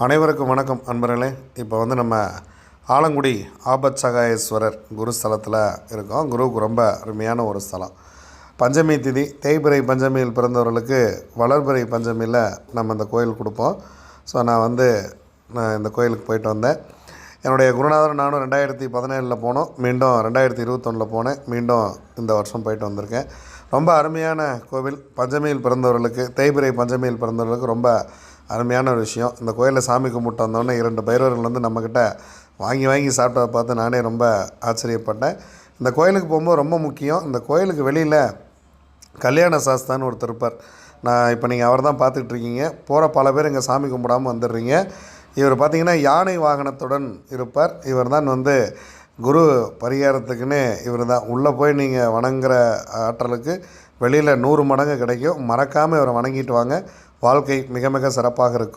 அனைவருக்கும் வணக்கம் அன்பர்களே. இப்போ நம்ம ஆலங்குடி ஆபத் சகாயேஸ்வரர் குருஸ்தலத்தில் இருக்கோம். குருவுக்கு ரொம்ப அருமையான ஒரு ஸ்தலம். பஞ்சமி திதி தேய்பிறை பஞ்சமியில் பிறந்தவர்களுக்கு வளர்பிறை பஞ்சமியில் நம்ம இந்த கோயில் கொடுப்போம். ஸோ நான் இந்த கோயிலுக்கு போயிட்டு வந்தேன். என்னுடைய குருநாதர் நானும் 2017 போனோம், மீண்டும் 2021 போனேன், மீண்டும் இந்த வருஷம் போயிட்டு வந்திருக்கேன். ரொம்ப அருமையான கோவில். பஞ்சமியில் பிறந்தவர்களுக்கு, தேய்பிறை பஞ்சமியில் பிறந்தவர்களுக்கு ரொம்ப அருமையான ஒரு விஷயம். இந்த கோயிலில் சாமி கும்பிட்டு வந்தோடனே 2 பைரவர்கள் நம்மக்கிட்ட வாங்கி சாப்பிட்டதை பார்த்து நானே ரொம்ப ஆச்சரியப்பட்டேன். இந்த கோயிலுக்கு போகும்போது ரொம்ப முக்கியம், இந்த கோயிலுக்கு வெளியில் கல்யாண சாஸ்தான்னு ஒருத்தர் இருப்பார். இப்போ நீங்கள் அவர் தான் பார்த்துட்ருக்கீங்க. போகிற பல பேர் இங்கே சாமி கும்பிடாமல் வந்துடுறீங்க. இவர் பார்த்திங்கன்னா யானை வாகனத்துடன் இருப்பார். இவர் தான் குரு பரிகாரத்துக்குன்னு இவர் தான். உள்ளே போய் நீங்கள் வணங்குற ஆற்றலுக்கு வெளியில் 100 மடங்கு கிடைக்கும். மறக்காமல் இவரை வணங்கிட்டு வாங்க. வாழ்க்கை மிக மிக சிறப்பாக இருக்கும்.